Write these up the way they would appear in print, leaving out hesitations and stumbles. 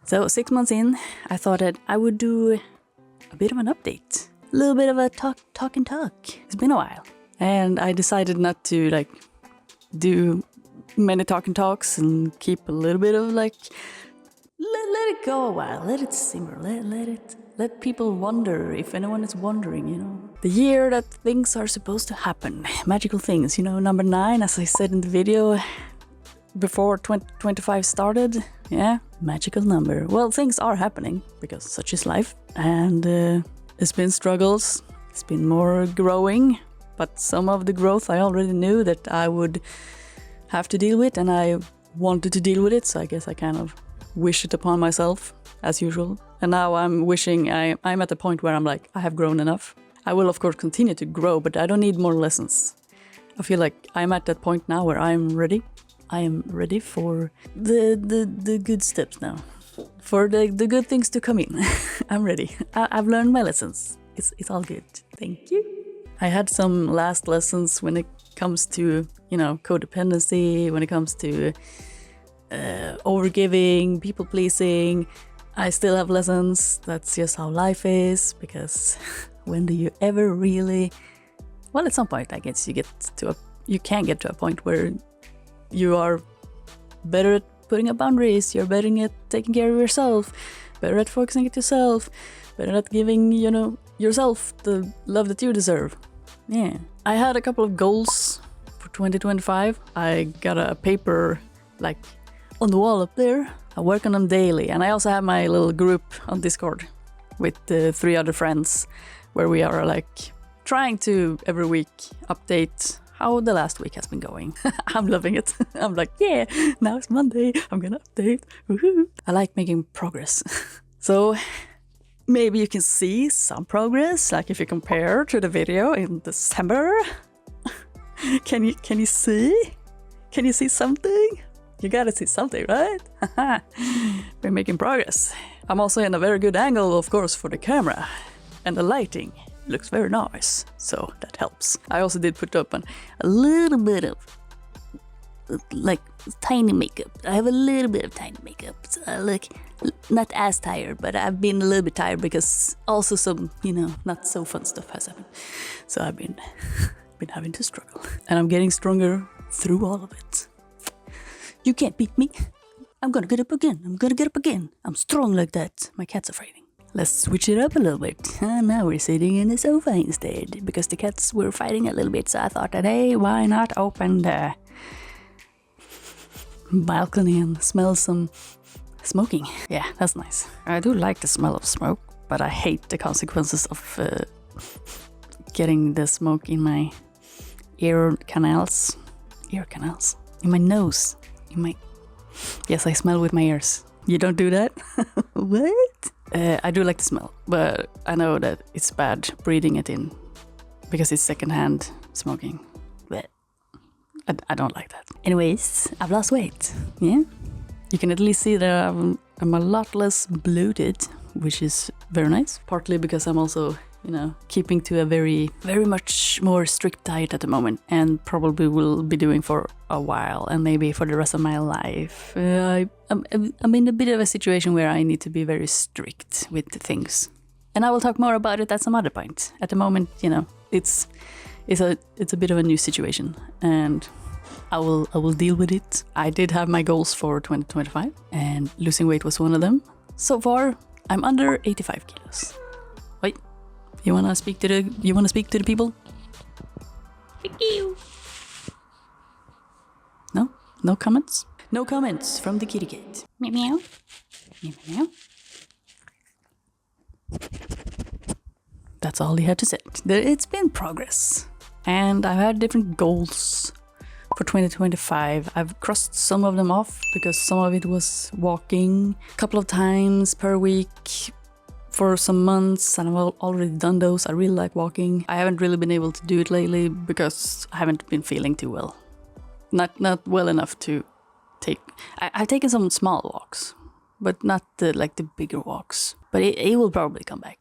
So 6 months in, I thought that I would do a bit of an update. A little bit of a talk. It's been a while. And I decided not to like do many talks and keep a little bit of like, let it go a while, let it simmer, let people wonder if anyone is wondering, you know. The year that things are supposed to happen, magical things, you know, number 9, as I said in the video, before 2025 started, yeah, magical number. Well, things are happening because such is life, and it's been struggles, it's been more growing, but some of the growth I already knew that I would have to deal with, and I wanted to deal with it, so I guess I kind of wish it upon myself as usual. And now I'm wishing I'm at the point where I'm like, I have grown enough. I will of course continue to grow, but I don't need more lessons. I feel like I'm at that point now where I'm ready. I am ready for the good steps now, for the good things to come in. I'm ready. I've learned my lessons. It's all good. Thank you. I had some last lessons when it comes to, you know, codependency, when it comes to overgiving, people pleasing. I still have lessons. That's just how life is, because when do you ever really, well, at some point I guess you can get to a point where you are better at putting up boundaries, you're better at taking care of yourself, better at focusing on yourself, better at giving, you know, yourself the love that you deserve. Yeah. I had a couple of goals for 2025. I got a paper like on the wall up there. I work on them daily, and I also have my little group on Discord with 3 other friends where we are like trying to every week update how the last week has been going. I'm loving it. I'm like, yeah, now it's Monday, I'm gonna update. Woohoo. I like making progress. So maybe you can see some progress, like if you compare to the video in December. Can you see? Can you see something? You gotta see something, right? We're making progress. I'm also in a very good angle, of course, for the camera. And the lighting looks very nice, so that helps. I also did put up a little bit of like tiny makeup. I have a little bit of tiny makeup, so I look not as tired, but I've been a little bit tired because also some, you know, not so fun stuff has happened. So I've been having to struggle, and I'm getting stronger through all of it. You can't beat me. I'm gonna get up again. I'm strong like that. My cats are fighting. Let's switch it up a little bit. Now we're sitting in the sofa instead, because the cats were fighting a little bit, so I thought that, hey, why not open the balcony and smell some smoking? Yeah, that's nice. I do like the smell of smoke, but I hate the consequences of getting the smoke in my ear canals, in my nose, yes, I smell with my ears. You don't do that? What? I do like the smell, but I know that it's bad breathing it in because it's secondhand smoking. But I don't like that. Anyways, I've lost weight. Yeah, you can at least see that I'm a lot less bloated, which is very nice. Partly because I'm also, you know, keeping to a very much more strict diet at the moment, and probably will be doing for a while, and maybe for the rest of my life. I'm in a bit of a situation where I need to be very strict with things, and I will talk more about it at some other point. At the moment, you know, it's a bit of a new situation, and I will deal with it. I did have my goals for 2025, and losing weight was one of them. So far, I'm under 85 kilos. Wait. You wanna speak to the people? Thank you. No? No comments? No comments from the kitty cat. Meow meow. Meow meow. That's all he had to say. It's been progress. And I've had different goals for 2025. I've crossed some of them off because some of it was walking a couple of times per week for some months, and I've already done those. I really like walking. I haven't really been able to do it lately because I haven't been feeling too well. Not well enough to take. I've taken some small walks, but not the bigger walks. But it will probably come back.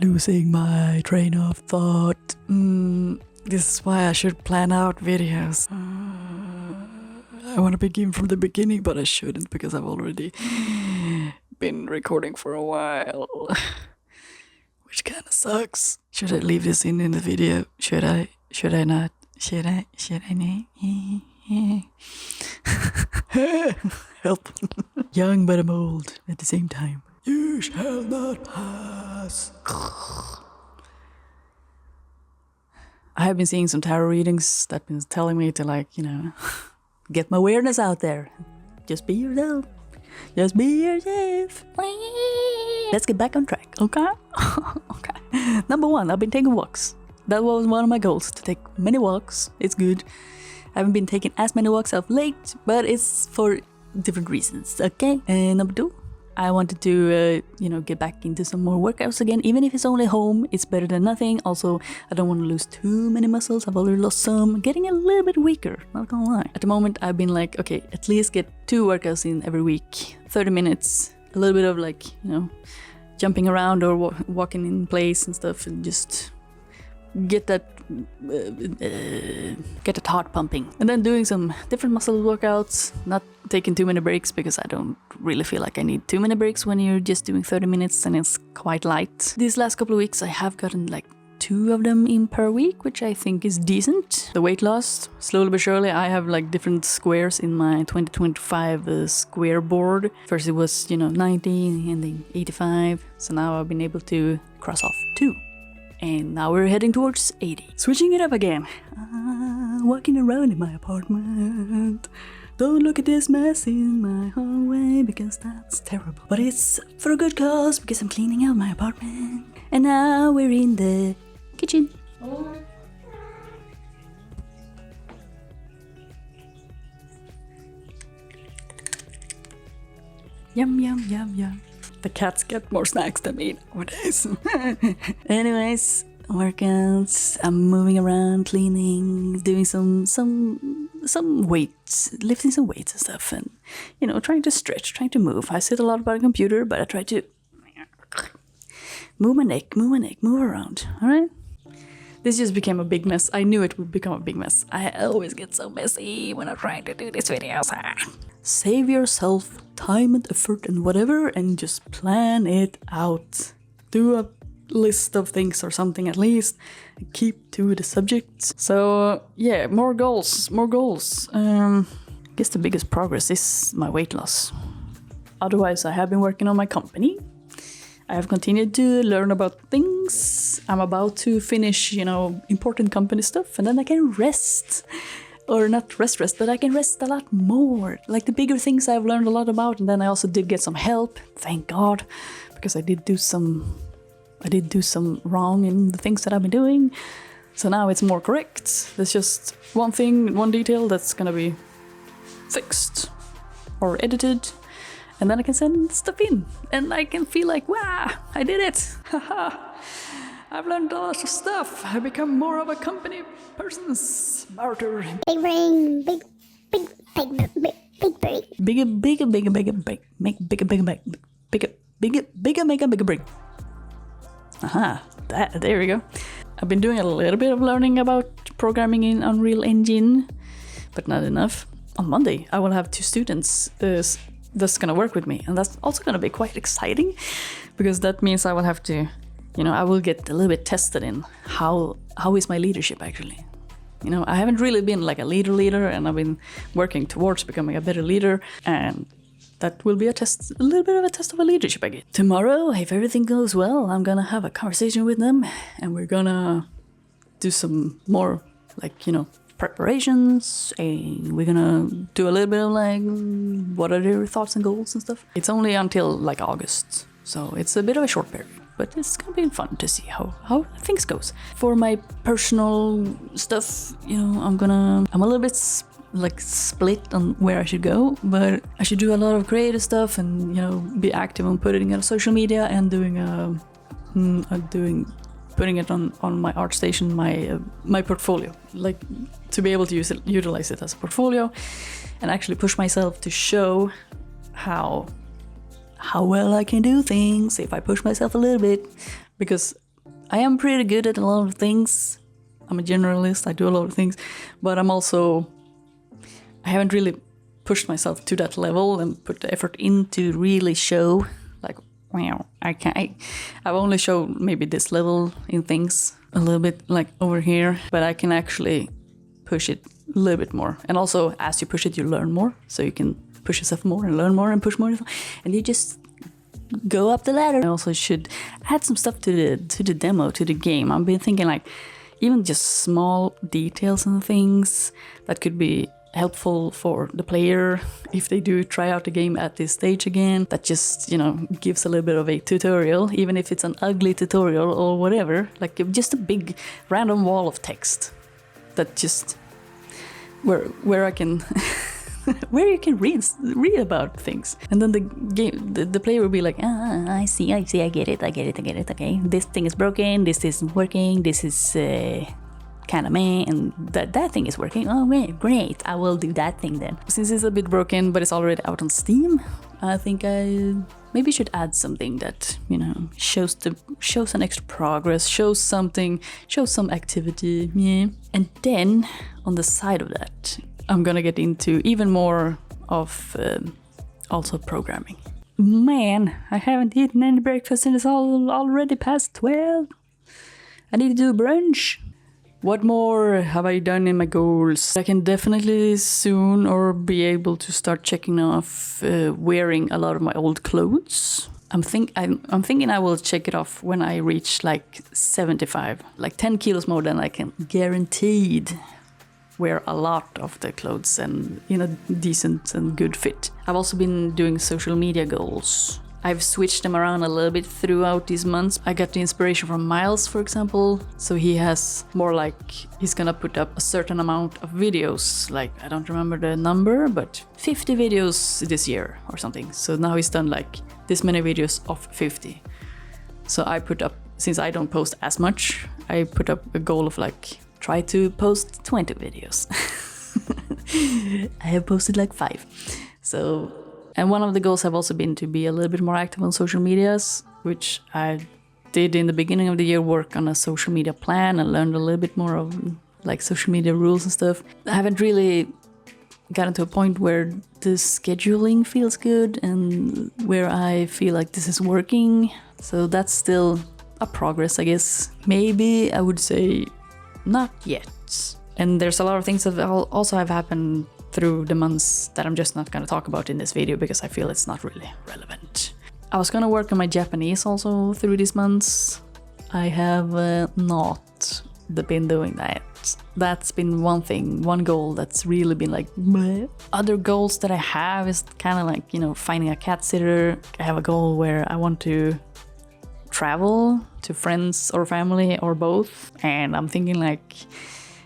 Losing my train of thought. This is why I should plan out videos. I want to begin from the beginning, but I shouldn't because I've already been recording for a while. Which kind of sucks. Should I leave this in the video? Should I? Should I not? Should I not? Help. Young but I'm old at the same time. You shall not pass. I have been seeing some tarot readings that been telling me to, like, you know, get my awareness out there. Just be yourself. Just be yourself. Let's get back on track, okay? Okay. Number 1, I've been taking walks. That was one of my goals, to take many walks. It's good. I haven't been taking as many walks of late, but it's for different reasons, okay? And number 2, I wanted to, get back into some more workouts again. Even if it's only home, it's better than nothing. Also, I don't want to lose too many muscles. I've already lost some. Getting a little bit weaker, not gonna lie. At the moment, I've been like, okay, at least get 2 workouts in every week. 30 minutes, a little bit of, like, jumping around or walking in place and stuff, and just get that heart pumping. And then doing some different muscle workouts, not taking too many breaks, because I don't really feel like I need too many breaks when you're just doing 30 minutes and it's quite light. These last couple of weeks I have gotten like 2 of them in per week, which I think is decent. The weight loss, slowly but surely. I have like different squares in my 2025 square board. First it was 90 and then 85, so now I've been able to cross off 2. And now we're heading towards 80. Switching it up again. Walking around in my apartment. Don't look at this mess in my hallway, because that's terrible. But it's for a good cause, because I'm cleaning out my apartment. And now we're in the kitchen. Yum, yum, yum, yum. The cats get more snacks than me nowadays. Anyways, workouts. I'm moving around, cleaning, doing some weights, lifting some weights and stuff, and trying to stretch, trying to move. I sit a lot by the computer, but I try to move my neck, move around. All right. This just became a big mess. I knew it would become a big mess. I always get so messy when I'm trying to do these videos. Save yourself time and effort and whatever, and just plan it out. Do a list of things or something at least. Keep to the subject. So yeah, more goals. I guess the biggest progress is my weight loss. Otherwise, I have been working on my company. I have continued to learn about things. I'm about to finish, important company stuff, and then I can rest. Or not rest, but I can rest a lot more. Like the bigger things I've learned a lot about, and then I also did get some help, thank God, because I did do some wrong in the things that I've been doing. So now it's more correct. There's just one thing, one detail that's gonna be fixed or edited, and then I can send stuff in, and I can feel like, wow, I did it. Haha. I've learned a lot of stuff. I've become more of a company person. Smarter. Big brain, big brain. Bigger brain. Aha, there we go. I've been doing a little bit of learning about programming in Unreal Engine, but not enough. On Monday, I will have 2 students that's gonna work with me, and that's also gonna be quite exciting, because that means I will have to, I will get a little bit tested in how is my leadership actually. I haven't really been like a leader, and I've been working towards becoming a better leader, and that will be a little bit of a test of a leadership I get. Tomorrow, if everything goes well, I'm gonna have a conversation with them, and we're gonna do some more, preparations, and we're gonna do a little bit of what are their thoughts and goals and stuff. It's only until August, so it's a bit of a short period. But it's gonna be fun to see how things goes. For my personal stuff, I'm a little bit split on where I should go, but I should do a lot of creative stuff and be active on putting it on social media and putting it on my ArtStation, my portfolio, to be able to utilize it as a portfolio, and actually push myself to show how well I can do things if I push myself a little bit, because I am pretty good at a lot of things. I'm a generalist, I do a lot of things, but I haven't really pushed myself to that level and put the effort in to really show, like, wow, I've only shown maybe this level in things, a little bit like over here, but I can actually push it a little bit more. And also, as you push it, you learn more, so you can push yourself more and learn more and push more, and you just go up the ladder. I also should add some stuff to the demo, to the game. I've been thinking, like, even just small details and things that could be helpful for the player if they do try out the game at this stage again, that just, you know, gives a little bit of a tutorial, even if it's an ugly tutorial or whatever, like just a big random wall of text that just where I can where you can read about things, and then the player will be like, I see, I get it, okay, this thing is broken, this isn't working, this is kind of meh, and that thing is working. Oh wait, great, I will do that thing then. Since it's a bit broken but it's already out on Steam, I think I maybe should add something that, you know, shows an extra progress, shows some activity, yeah. And then on the side of that, I'm gonna get into even more of also programming. Man, I haven't eaten any breakfast and it's already past 12. I need to do brunch. What more have I done in my goals? I can definitely soon or be able to start checking off wearing a lot of my old clothes. I'm thinking I will check it off when I reach like 75, like 10 kilos more than I can guaranteed wear a lot of the clothes and in a decent and good fit. I've also been doing social media goals. I've switched them around a little bit throughout these months. I got the inspiration from Miles, for example. So he has more like, he's gonna put up a certain amount of videos. Like, I don't remember the number, but 50 videos this year or something. So now he's done like this many videos of 50. So I put up, since I don't post as much, I put up a goal of like, try to post 20 videos. I have posted like 5. So, and one of the goals have also been to be a little bit more active on social medias, which I did in the beginning of the year, work on a social media plan and learned a little bit more of like social media rules and stuff. I haven't really gotten to a point where the scheduling feels good and where I feel like this is working. So that's still a progress, I guess. Maybe I would say not yet. And there's a lot of things that also have happened through the months that I'm just not going to talk about in this video because I feel it's not really relevant. I was going to work on my Japanese also through these months. I have not been doing that. That's been one goal that's really been like bleh. Other goals that I have is kind of like, you know, finding a cat sitter. I have a goal where I want to travel to friends or family or both, and I'm thinking like,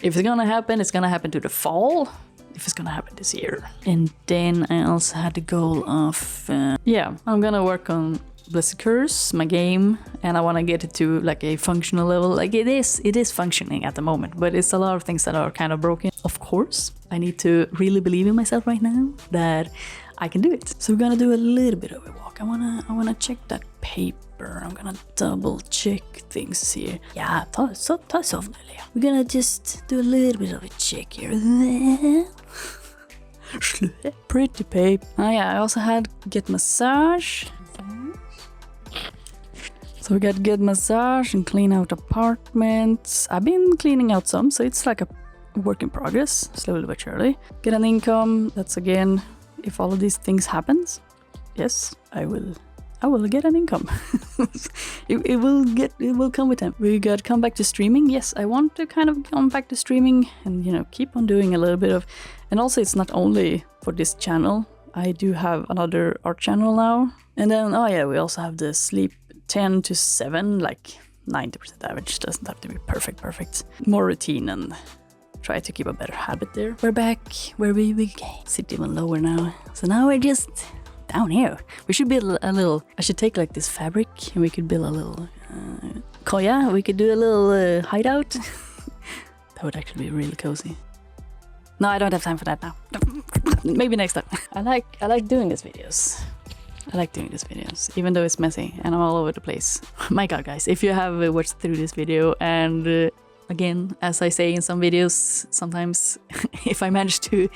if it's gonna happen, it's gonna happen to the fall, if it's gonna happen this year. And then I also had the goal of I'm gonna work on Blizzard Curse, my game, and I want to get it to like a functional level. Like it is functioning at the moment, but it's a lot of things that are kind of broken. Of course, I need to really believe in myself right now that I can do it. So we're gonna do a little bit of a walk. I wanna check that paper. I'm gonna double check things here. Yeah, ta soft. We're gonna just do a little bit of a check here. Pretty paper. Oh yeah, I also had get massage. So we got good massage and clean out apartments. I've been cleaning out some, so it's like a work in progress, slowly but surely. Get an income. That's again, if all of these things happens, yes, I will get an income. it will come with time. We got come back to streaming. Yes, I want to kind of come back to streaming and, you know, keep on doing a little bit of, and also it's not only for this channel. I do have another art channel now. And then, oh yeah, we also have the sleep 10 to 7, like 90% average. Doesn't have to be perfect. More routine and try to keep a better habit there. We're back where we sit even lower now. So now we're just down here. We should build a little, I should take like this fabric and we could build a little koya. We could do a little hideout. That would actually be really cozy. No, I don't have time for that now. Maybe next time. I like doing these videos. Even though it's messy and I'm all over the place. My god, guys, if you have watched through this video and again, as I say in some videos, sometimes if I manage to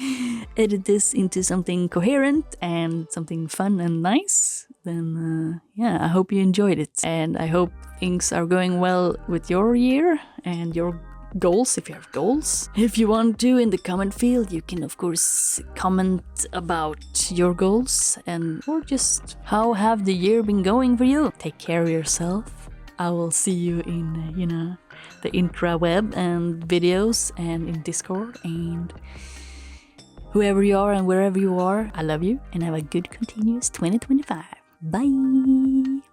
edit this into something coherent and something fun and nice, then yeah, I hope you enjoyed it. And I hope things are going well with your year and your goals, if you have goals. If you want to, in the comment field, you can of course comment about your goals and or just how have the year been going for you. Take care of yourself. I will see you in, you know, the intraweb and videos and in Discord and whoever you are and wherever you are. I love you and have a good continuous 2025. Bye!